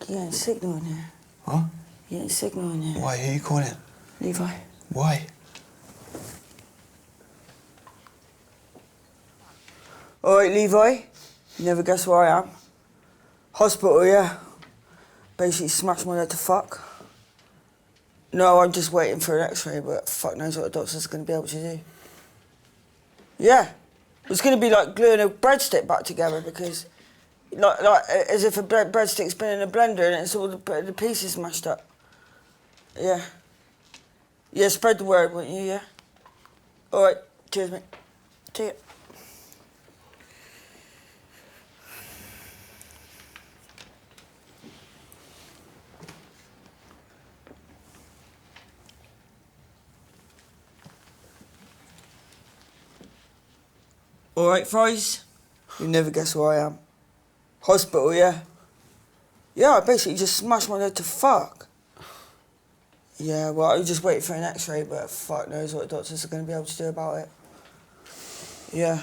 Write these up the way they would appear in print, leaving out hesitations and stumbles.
You ain't signal in here. What? You ain't signal in here. Why? Who are you calling? Levi. Why? All right, Levi. You never guess where I am. Hospital, yeah. Basically smashed my head to fuck. No, I'm just waiting for an x-ray, but fuck knows what the doctor's going to be able to do. Yeah. It's going to be like gluing a breadstick back together because... Like as if a breadstick's been in a blender and it's all the pieces smashed up. Yeah. Yeah, spread the word, won't you, yeah? All right, cheers, mate. See ya. All right, Fries. You never guess where I am. Hospital, yeah? Yeah, I basically just smashed my head to fuck. Yeah, well, I was just waiting for an x-ray, but fuck knows what the doctors are going to be able to do about it. Yeah.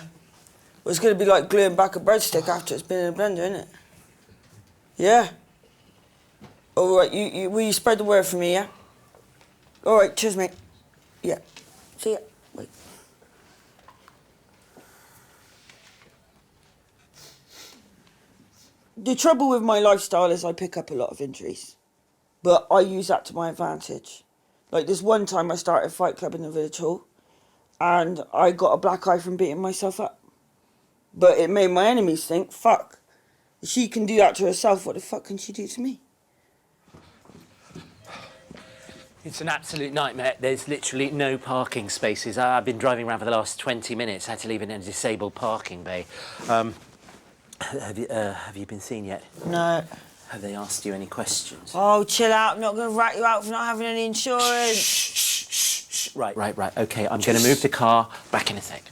Well, it's going to be like gluing back a breadstick after it's been in a blender, isn't it? Yeah. All right, will you spread the word for me, yeah? All right, cheers, mate. Yeah. See ya. Bye. The trouble with my lifestyle is I pick up a lot of injuries. But I use that to my advantage. Like this one time I started a fight club in the village hall and I got a black eye from beating myself up. But it made my enemies think, fuck, if she can do that to herself, what the fuck can she do to me? It's an absolute nightmare. There's literally no parking spaces. I've been driving around for the last 20 minutes. I had to leave it in a disabled parking bay. Have you been seen yet? No. Have they asked you any questions? Oh, chill out. I'm not going to rat you out for not having any insurance. Shh. Right. OK, I'm going to move the car. Back in a sec.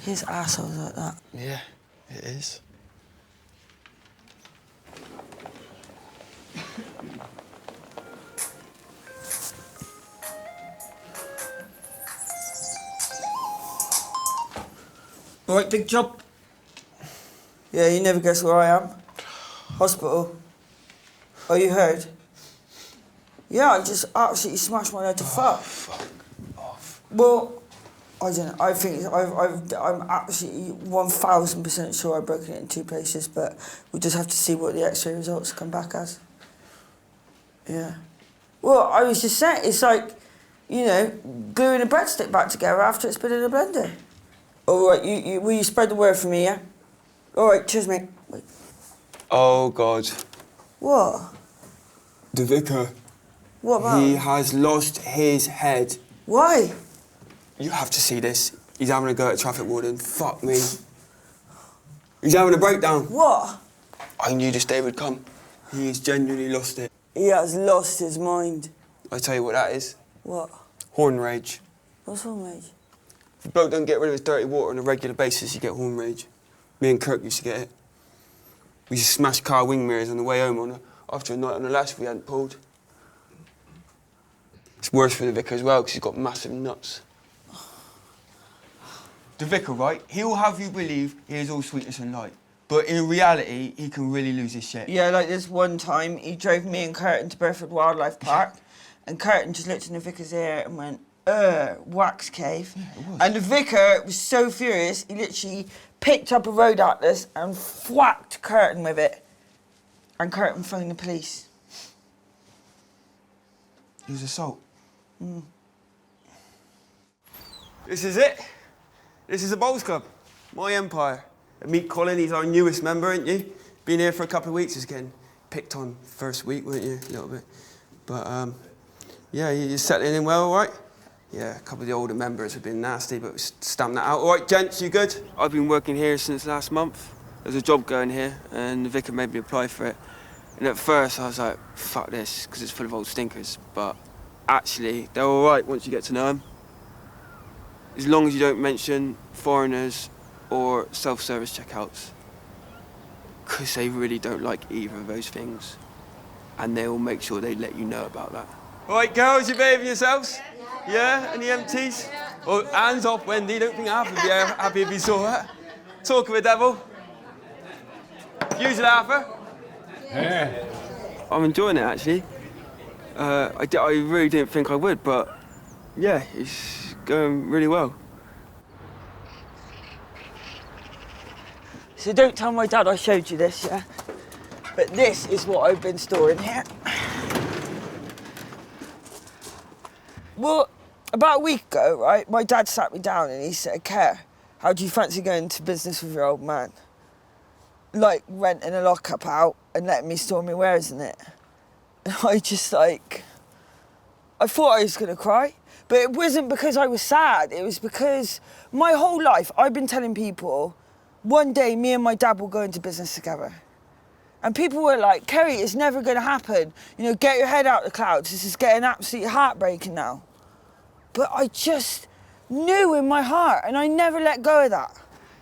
His assholes like that. Yeah, it is. All right, big job. Yeah, you never guess where I am. Hospital. Oh, you heard? Yeah, I just absolutely smashed my head to fuck. Fuck off. Well, I don't know. I think I'm absolutely 1000% sure I've broken it in 2 places, but we'll just have to see what the x-ray results come back as. Yeah. Well, I was just saying, it's like, you know, gluing a breadstick back together after it's been in a blender. All right, will you spread the word for me, yeah? All right, cheers, mate. Wait. Oh, God. What? The vicar. What about He him? has lost his head. Why? You have to see this. He's having a go at traffic warden. Fuck me. He's having a breakdown. What? I knew this day would come. He has genuinely lost it. He has lost his mind. I tell you what that is. What? Horn rage. What's wrong, mate? If a bloke don't get rid of his dirty water on a regular basis, you get horn rage. Me and Kirk used to get it. We used to smash car wing mirrors on the way home after a night on the lash we hadn't pulled. It's worse for the vicar as well, because he's got massive nuts. The vicar, right, he'll have you believe he is all sweetness and light. But in reality, he can really lose his shit. Yeah, like this one time, he drove me and Curtin to Burford Wildlife Park, and Curtin just looked in the vicar's ear and went, wax cave. Yeah, and the vicar was so furious, he literally picked up a road atlas and whacked Curtin with it. And Curtin phoned the police. It was assault. Mm. This is it. This is a bowls club. My empire. Meet Colin, he's our newest member, ain't you? Been here for a couple of weeks, he's getting picked on first week, weren't you? A little bit. But, yeah, you're settling in well, all right? Yeah, a couple of the older members have been nasty, but we stamped that out. All right, gents, you good? I've been working here since last month. There's a job going here, and the vicar made me apply for it. And at first, I was like, fuck this, because it's full of old stinkers. But actually, they're all right once you get to know them. As long as you don't mention foreigners or self-service checkouts. Because they really don't like either of those things. And they will make sure they let you know about that. All right, girls, you behaving yourselves? Yeah? Any empties? Oh, hands off, Wendy. Don't think half of you are happy if you saw that. Talk of a devil. Excuse laugher. Yeah. I'm enjoying it, actually. I really didn't think I would, but yeah, it's going really well. So don't tell my dad I showed you this, yeah? But this is what I've been storing here. Well, about a week ago, right, my dad sat me down and he said, Care, how do you fancy going into business with your old man? Like renting a lockup out and letting me store my wares in it. And I just I thought I was gonna cry. But it wasn't because I was sad, it was because my whole life I've been telling people, one day me and my dad will go into business together. And people were like, Kerry, it's never gonna happen. You know, get your head out of the clouds. This is getting absolutely heartbreaking now. But I just knew in my heart, and I never let go of that.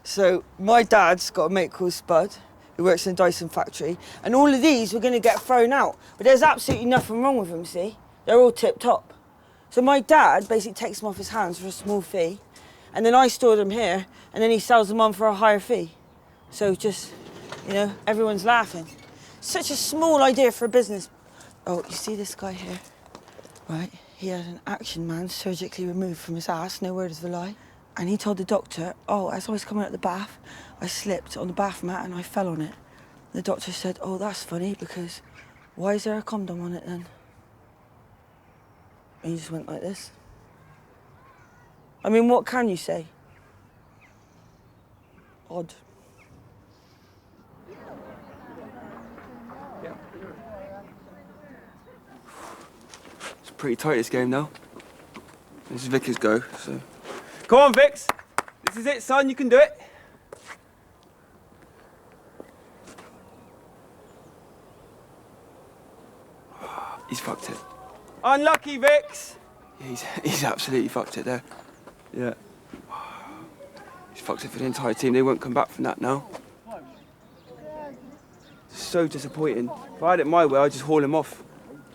So my dad's got a mate called Spud, who works in a Dyson factory, and all of these were gonna get thrown out. But there's absolutely nothing wrong with them, see? They're all tip-top. So my dad basically takes them off his hands for a small fee, and then I store them here, and then he sells them on for a higher fee. So just, you know, everyone's laughing. Such a small idea for a business. Oh, you see this guy here? Right, he had an action man surgically removed from his ass, no word of a lie. And he told the doctor, oh, as I was coming out of the bath, I slipped on the bath mat and I fell on it. The doctor said, oh, that's funny, because why is there a condom on it then? And he just went like this. I mean, what can you say? Odd. It's pretty tight, this game now. This is Vicky's go, so... Come on, Vix! This is it, son, you can do it. He's fucked it. Unlucky, Vix! Yeah, he's absolutely fucked it there. Yeah. He's fucked it for the entire team. They won't come back from that now. So disappointing. If I had it my way, I'd just haul him off.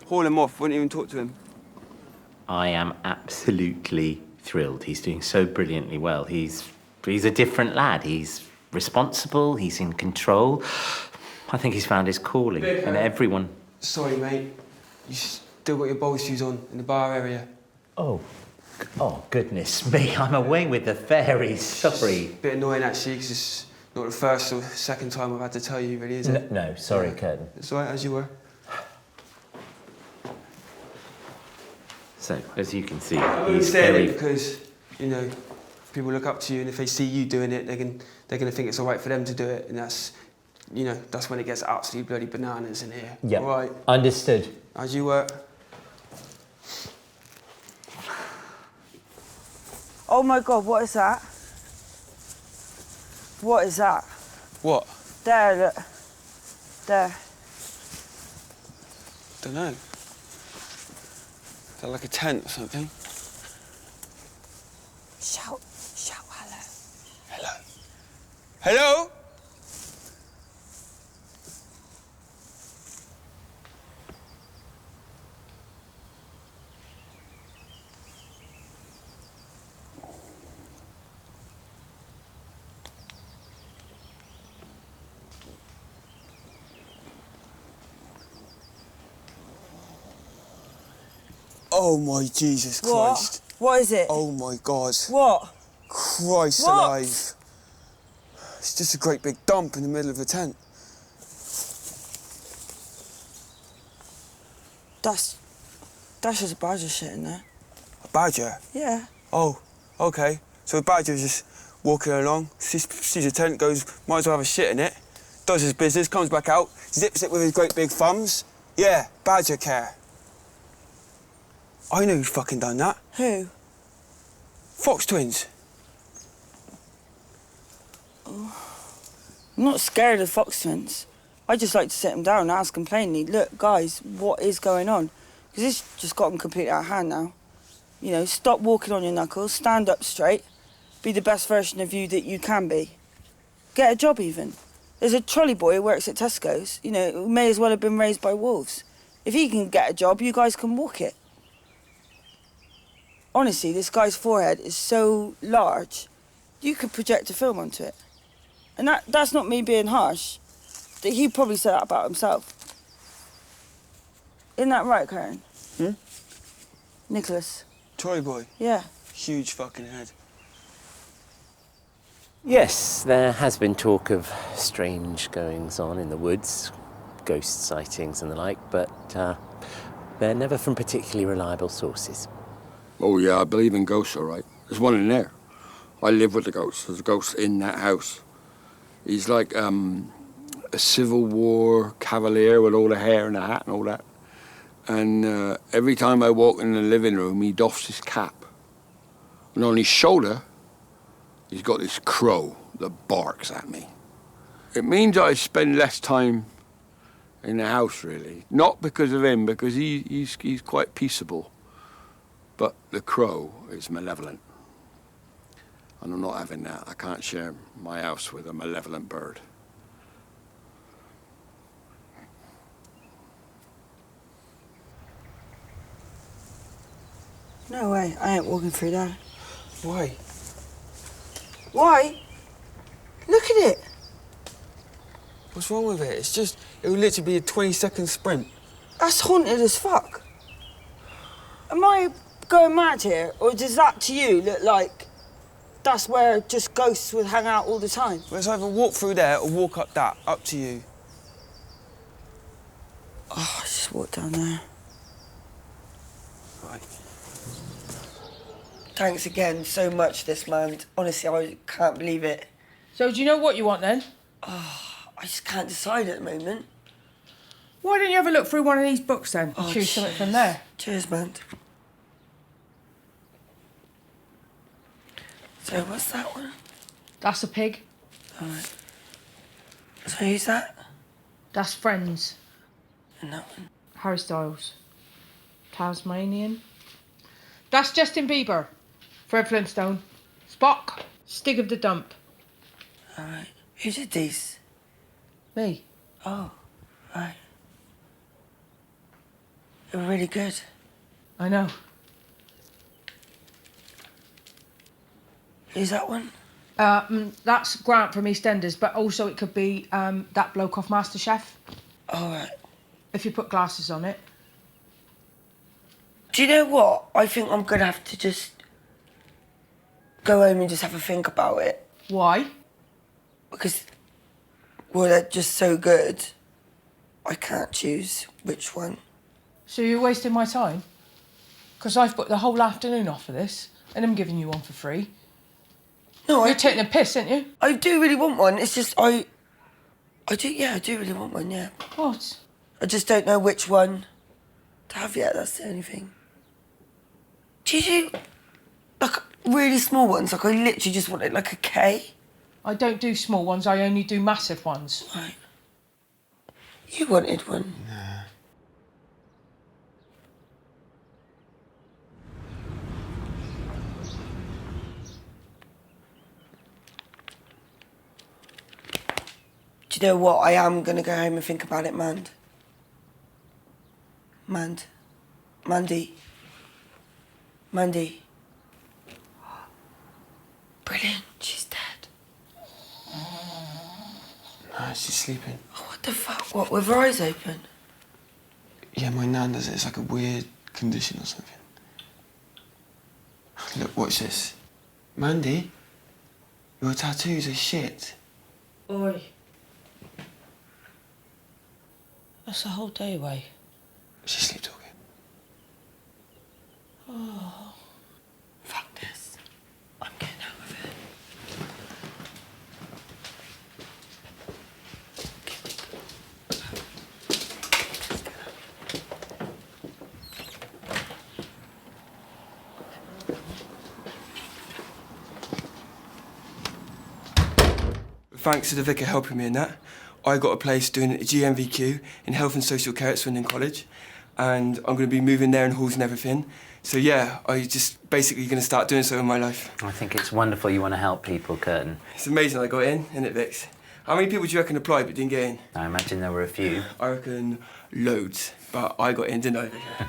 Haul him off, wouldn't even talk to him. I am absolutely thrilled. He's doing so brilliantly well. He's a different lad. He's responsible, he's in control. I think he's found his calling, and everyone... Sorry, mate. You still got your bowl shoes on in the bar area. Oh, goodness me, I'm away with the fairies, sorry. It's a bit annoying, actually, because it's not the first or second time I've had to tell you, really, is it? No, sorry, Curtin. It's all right, as you were. So, as you can see, I'm only he's saying very... it because, you know, people look up to you, and if they see you doing it, they're gonna think it's all right for them to do it, and that's, you know, that's when it gets absolutely bloody bananas in here. Yeah, all right. Understood. As you were. Oh my God, what is that? What is that? What? There, look. There. Dunno. Is that like a tent or something? Shout hello. Hello? Hello? Oh my Jesus Christ. What is it? Oh my God. What? Christ What? alive. It's just a great big dump in the middle of the tent. That's just a badger shit in there. A badger? Yeah. Oh, okay. So a badger's just walking along, sees a tent, goes, might as well have a shit in it, does his business, comes back out, zips it with his great big thumbs. Yeah, badger care. I know who's fucking done that. Who? Fox twins. Oh. I'm not scared of fox twins. I just like to sit them down and ask them plainly, look, guys, what is going on? Because it's just gotten completely out of hand now. You know, stop walking on your knuckles, stand up straight, be the best version of you that you can be. Get a job, even. There's a trolley boy who works at Tesco's, you know, who may as well have been raised by wolves. If he can get a job, you guys can walk it. Honestly, this guy's forehead is so large, you could project a film onto it. And that's not me being harsh. He probably said that about himself. Isn't that right, Karen? Hmm? Nicholas. Tory boy. Yeah. Huge fucking head. Yes, there has been talk of strange goings-on in the woods, ghost sightings and the like, but they're never from particularly reliable sources. Oh, yeah, I believe in ghosts, all right. There's one in there. I live with the ghost. There's a ghost in that house. He's like a Civil War cavalier with all the hair and the hat and all that. And every time I walk in the living room, he doffs his cap. And on his shoulder, he's got this crow that barks at me. It means I spend less time in the house, really. Not because of him, because he's quite peaceable. But the crow is malevolent. And I'm not having that. I can't share my house with a malevolent bird. No way, I ain't walking through that. Why? Why? Look at it. What's wrong with it? It's just, it will literally be a 20-second sprint. That's haunted as fuck. Am I going mad here, or does that to you look like that's where just ghosts would hang out all the time? Let's either walk through there or walk up that. Up to you. Oh, I just walked down there. Right. Thanks again so much, this man. Honestly, I can't believe it. So do you know what you want then? I just can't decide at the moment. Why don't you have a look through one of these books then? Oh, Choose something from there. Cheers, man. So what's that one? That's a pig. All right. So who's that? That's Friends. And that one? Harry Styles. Tasmanian. That's Justin Bieber. Fred Flintstone. Spock. Stig of the Dump. All right. Who did these? Me. Oh, right. They were really good. I know. Who's that one? That's Grant from EastEnders, but also it could be that bloke off MasterChef. All right. If you put glasses on it. Do you know what? I think I'm gonna have to just go home and just have a think about it. Why? Because, well, they're just so good. I can't choose which one. So you're wasting my time? Because I've booked the whole afternoon off for this, and I'm giving you one for free. No, You're taking a piss, aren't you? I do really want one. It's just I do really want one. Yeah. What? I just don't know which one to have yet. That's the only thing. Do you do like really small ones? Like I literally just wanted like a K. I don't do small ones, I only do massive ones. Right. You wanted one. Nah. Do you know what? I am gonna go home and think about it, Mandy. Brilliant. She's dead. Nah, she's sleeping. Oh, what the fuck? What, with her eyes open? Yeah, my nan does it. It's like a weird condition or something. Look, watch this. Mandy, your tattoos are shit. Oi. That's a whole day away. She's sleep talking. Oh. Fuck this. I'm getting out of it. Thanks to the vicar helping me in that, I got a place doing a GMVQ in Health and Social Care at Swindon College, and I'm going to be moving there in halls and everything. So yeah, I just basically going to start doing so in my life. I think it's wonderful you want to help people, Curtin. It's amazing I got in, isn't it, Vix? How many people do you reckon applied but didn't get in? I imagine there were a few. I reckon loads, but I got in, didn't I, Vicar?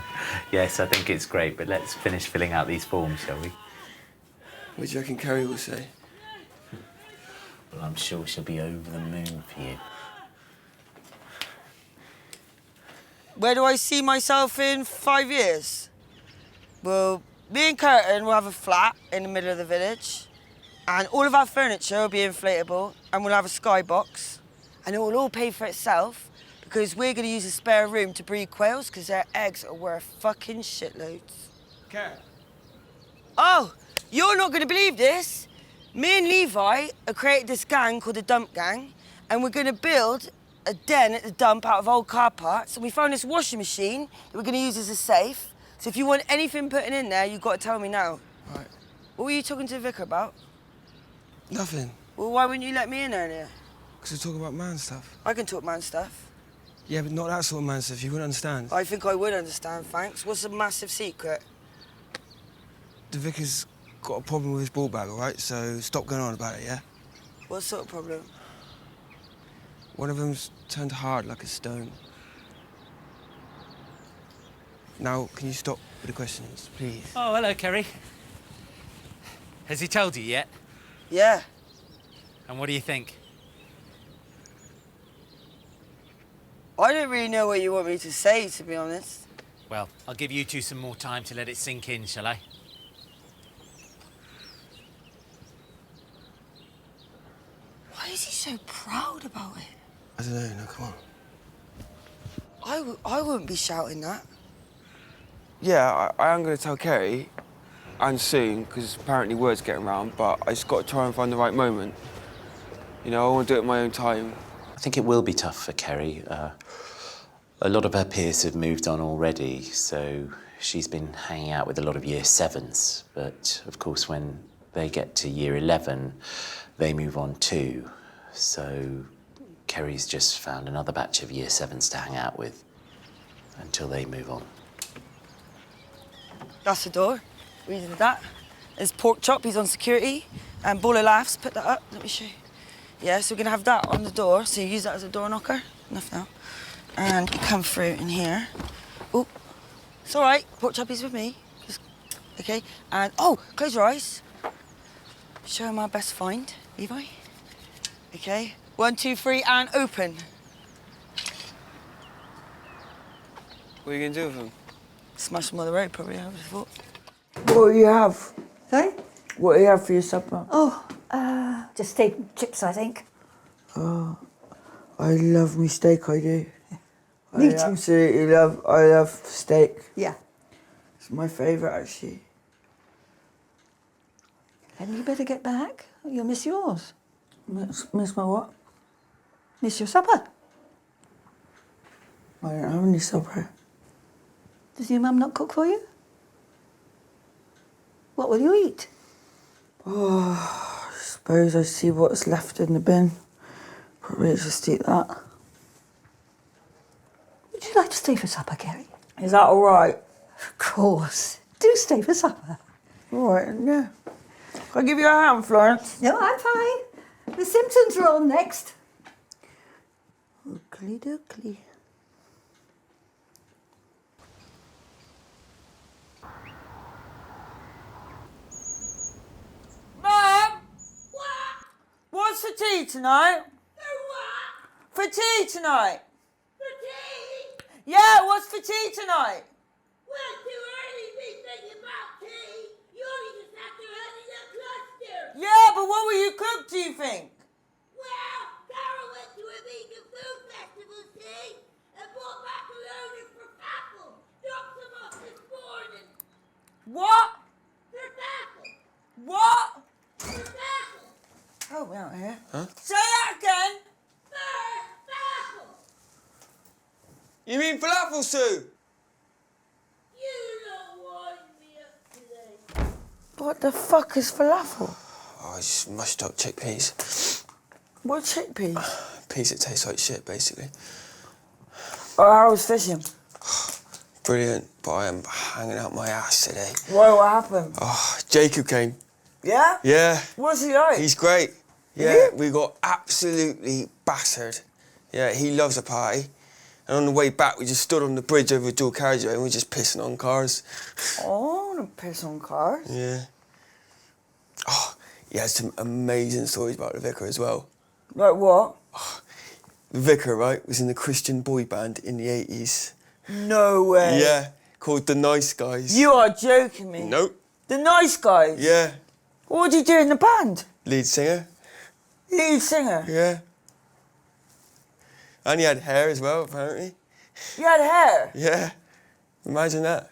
Yes, I think it's great, but let's finish filling out these forms, shall we? What do you reckon Kerry will say? Well, I'm sure she'll be over the moon for you. Where do I see myself in 5 years? Well, me and Curtin will have a flat in the middle of the village, and all of our furniture will be inflatable, and we'll have a skybox, and it will all pay for itself because we're going to use a spare room to breed quails because their eggs are worth fucking shitloads. Care. Oh, you're not going to believe this. Me and Levi have created this gang called the Dump Gang, and we're going to build a den at the dump out of old car parts. And we found this washing machine that we're going to use as a safe. So if you want anything putting in there, you've got to tell me now. Right. What were you talking to the vicar about? Nothing. Well, why wouldn't you let me in earlier? Because we're talking about man stuff. I can talk man stuff. Yeah, but not that sort of man stuff. You wouldn't understand. I think I would understand, thanks. What's a massive secret? The vicar's got a problem with his ball bag, all right? So stop going on about it, yeah? What sort of problem? One of them's turned hard like a stone. Now, can you stop with the questions, please? Oh, hello, Kerry. Has he told you yet? Yeah. And what do you think? I don't really know what you want me to say, to be honest. Well, I'll give you two some more time to let it sink in, shall I? Why is he so proud about it? I don't know, no, come on. I wouldn't be shouting that. Yeah, I am going to tell Kerry, and soon, because apparently word's getting around, but I just got to try and find the right moment. You know, I want to do it at my own time. I think it will be tough for Kerry. A lot of her peers have moved on already, so she's been hanging out with a lot of year 7s. But, of course, when they get to year 11, they move on too. So Kerry's just found another batch of year 7s to hang out with until they move on. That's the door. We did that. There's Pork Chop, he's on security. And Ball of Laughs, put that up, let me show you. Yeah, so we're gonna have that on the door, so you use that as a door knocker. Enough now. And you come through in here. Oh, it's all right, Pork Chop, he's with me. Just, okay, and, oh, close your eyes. Show him our best find, Levi. Okay, 1, 2, 3, and open. What are you going to do with him? Smash him on the road, probably, I would have thought. What do you have? Sorry? What do you have for your supper? Oh, just steak and chips, I think. Oh, I love me steak, I do. Me I too. absolutely I love steak. Yeah. It's my favourite, actually. Then you better get back. You'll miss yours. Miss my what? Miss your supper. I don't have any supper. Does your mum not cook for you? What will you eat? Oh, I suppose I see what's left in the bin. Probably just eat that. Would you like to stay for supper, Kerry? Is that all right? Of course. Do stay for supper. All right, yeah. Can I give you a hand, Florence? No, I'm fine. The Simpsons are on next. Oakley dokley. Mum! What? What's for tea tonight? For what? For tea tonight. For tea? Yeah, what's for tea tonight? Well, too early to be thinking about tea. You only just after having a cluster. Yeah, but what will you cook, do you think? Well, Carol went to a vegan food festival, see, and brought back a load of apple. Dropped them off this morning. What? Apple. What? Apple. Oh, we're out here. Huh? Say that again. Apple. You mean falafel, Sue? You don't wind me up today. What the fuck is falafel? Oh, it's just mushed up chickpeas. What chickpeas? Peas that taste like shit, basically. Oh, how was fishing? Brilliant, but I am hanging out my ass today. Whoa, what happened? Oh, Jacob came. Yeah? Yeah. What's he like? He's great. Yeah, Yeah? we got absolutely battered. Yeah, he loves a party. And on the way back, we just stood on the bridge over a dual carriageway and we were just pissing on cars. Oh, I don't piss on cars. Yeah. Oh, he had some amazing stories about the vicar as well. Like what? The vicar, right, was in the Christian boy band in the 80s. No way. Yeah, called The Nice Guys. You are joking me. Nope. The Nice Guys? Yeah. What did you do in the band? Lead singer. Lead singer? Yeah. And he had hair as well, apparently. You had hair? Yeah. Imagine that.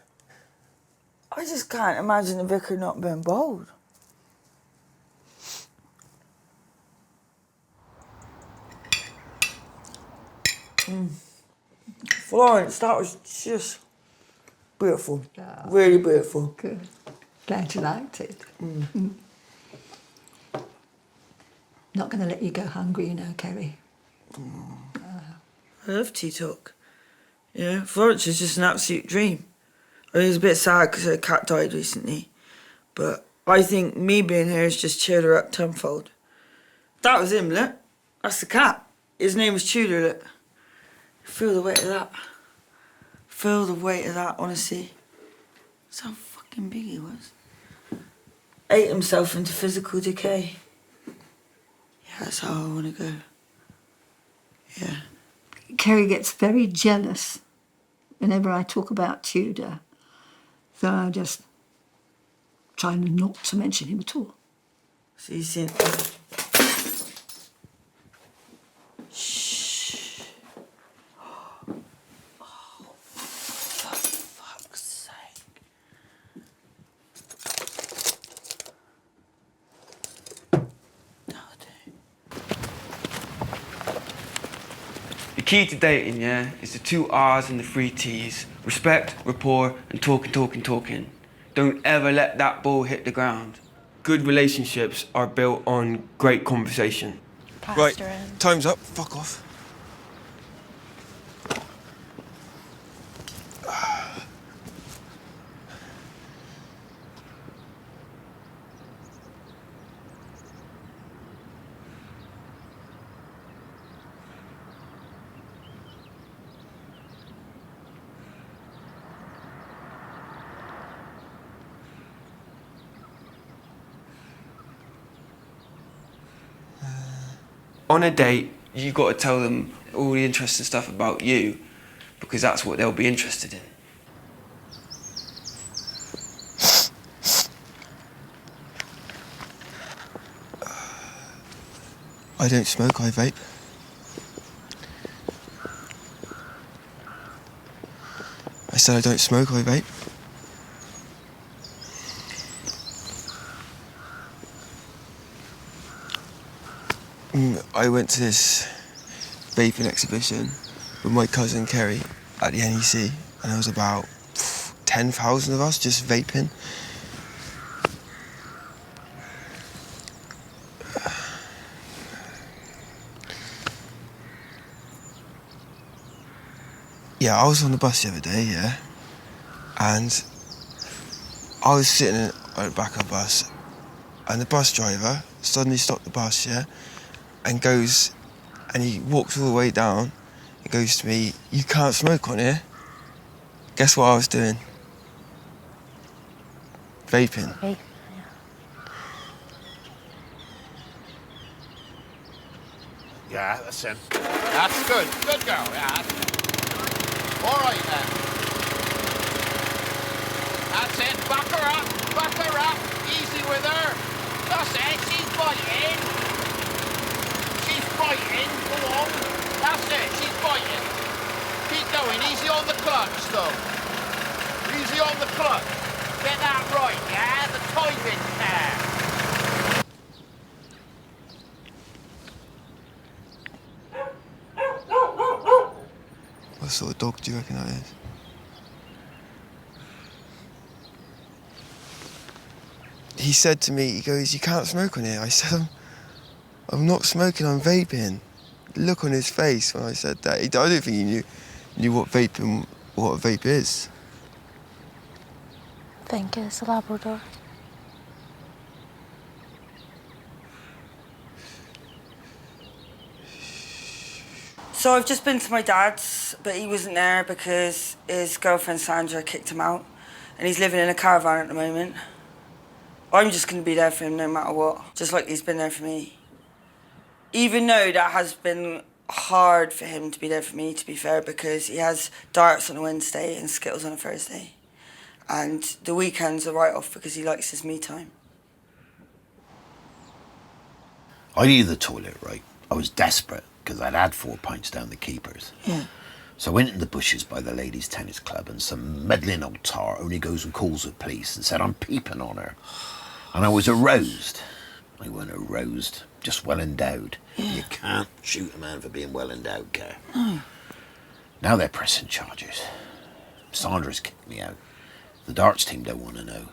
I just can't imagine the vicar not being bald. Florence, that was just beautiful. Oh. Really beautiful. Good. Glad you liked it. Not going to let you go hungry, you know, Kerry. I love tea talk. Yeah, Florence is just an absolute dream. I was a bit sad because her cat died recently, but I think me being here has just cheered her up tenfold. That was him, look. That's the cat. His name was Tudor, look. Feel the weight of that. Feel the weight of that, honestly. That's how fucking big he was. Ate himself into physical decay. Yeah, that's how I want to go. Yeah. Kerry gets very jealous whenever I talk about Tudor. So I just try not to mention him at all. So you see... Shh. Oh, for fuck's sake. That'll do. The key to dating, yeah, is the 2 R's and the 3 T's. Respect, rapport, and talking. Don't ever let that ball hit the ground. Good relationships are built on great conversation. Right, time's up. Fuck off. On a date, you got to tell them all the interesting stuff about you, because that's what they'll be interested in. I don't smoke, I vape. I said I don't smoke, I vape. I went to this vaping exhibition with my cousin Kerry at the NEC, and there was about 10,000 of us just vaping. Yeah, I was on the bus the other day, yeah, and I was sitting at the back of the bus, and the bus driver suddenly stopped the bus, yeah, and goes, and he walks all the way down, and goes to me, "You can't smoke on here." Guess what I was doing? Vaping. Okay. Yeah, that's him. That's good. Good girl, yeah. All right, then. That's it. Back her up. Back her up. Easy with her. That's it. She's biting. She's biting. Go on. That's it. She's biting. Keep going. Easy on the clutch, though. Easy on the clutch. Get that right, yeah? The timing there. What sort of dog do you reckon that is? He said to me, he goes, "You can't smoke on here." I said, I'm not smoking, I'm vaping. Look on his face when I said that. I don't think he knew what a vape is. I think it's a Labrador. So I've just been to my dad's, but he wasn't there because his girlfriend Sandra kicked him out, and he's living in a caravan at the moment. I'm just going to be there for him no matter what, just like he's been there for me. Even though that has been hard for him to be there for me, to be fair, because he has darts on a Wednesday and Skittles on a Thursday. And the weekends are right off because he likes his me time. I needed the toilet, right? I was desperate because I'd had 4 pints down the keepers. Yeah. So I went in the bushes by the ladies' tennis club, and some meddling old tar only goes and calls the police and said I'm peeping on her. And I was aroused. I weren't aroused, just well endowed. Yeah. You can't shoot a man for being well endowed, Kerr. No. Now they're pressing charges. Sandra's kicked me out. The darts team don't want to know.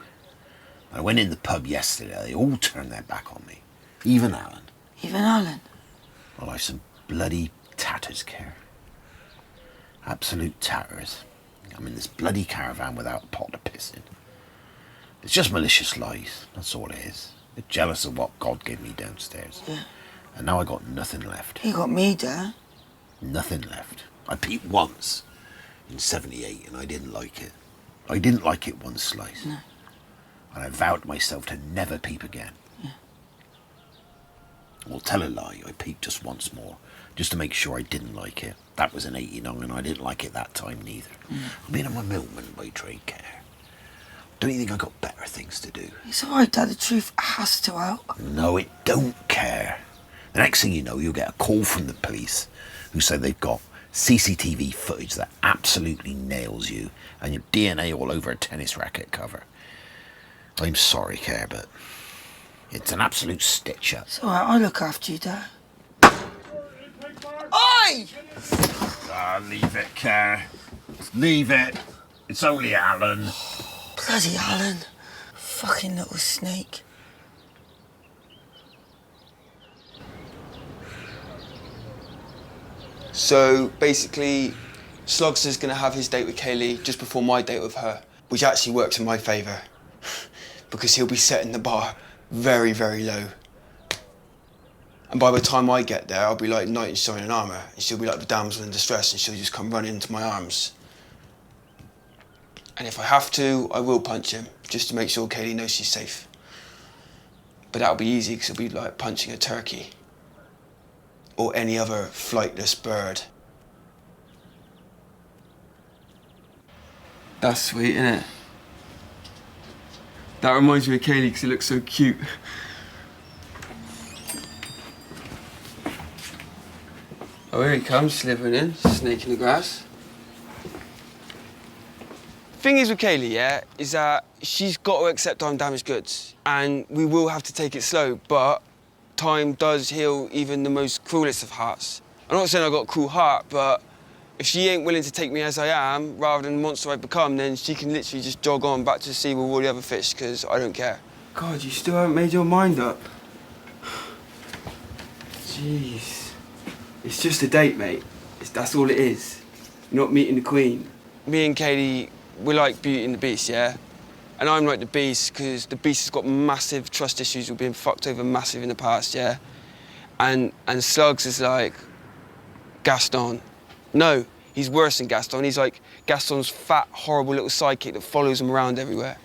I went in the pub yesterday, they all turned their back on me. Even Alan. Even Alan? Well, I've some bloody tatters, Kerr. Absolute tatters. I'm in this bloody caravan without a pot to piss in. It's just malicious lies, that's all it is. They're jealous of what God gave me downstairs. Yeah. And now I got nothing left. You got me, Dad. Nothing left. I peeped once in 78 and I didn't like it. I didn't like it one slice. No. And I vowed to myself to never peep again. Yeah. Well, tell a lie, I peeped just once more, just to make sure I didn't like it. That was in 89 and I didn't like it that time neither. I mean, I'm a milkman by trade, Kerr. Don't you think I got better things to do? It's alright, Dad, the truth has to out. No, it don't, Kerr. The next thing you know, you'll get a call from the police who say they've got CCTV footage that absolutely nails you and your DNA all over a tennis racket cover. I'm sorry, Kerr, but it's an absolute stitch-up. It's alright, I'll look after you, Dad. Oi! Ah, leave it, Kerr. Leave it. It's only Alan. Bloody Alan. Fucking little snake. So basically, Slugs is going to have his date with Kaylee just before my date with her, which actually works in my favour because he'll be setting the bar very, very low. And by the time I get there, I'll be like knight in shining armour, and she'll be like the damsel in distress, and she'll just come running into my arms. And if I have to, I will punch him, just to make sure Kaylee knows she's safe. But that'll be easy, because it'll be like punching a turkey. Or any other flightless bird. That's sweet, isn't it? That reminds me of Kaylee because he looks so cute. Oh, here he comes, slithering in, snake in the grass. Thing is with Kaylee, yeah, is that she's got to accept I'm damaged goods. And we will have to take it slow, but time does heal even the most cruelest of hearts. I'm not saying I've got a cruel heart, but if she ain't willing to take me as I am, rather than the monster I've become, then she can literally just jog on back to the sea with all the other fish, because I don't care. God, you still haven't made your mind up. Jeez. It's just a date, mate. That's all it is. You're not meeting the Queen. Me and Katie, we're like Beauty and the Beast, yeah? And I'm like the Beast, because the Beast has got massive trust issues with being fucked over massive in the past, yeah? And Slugs is like Gaston. No, he's worse than Gaston. He's like Gaston's fat, horrible little sidekick that follows him around everywhere.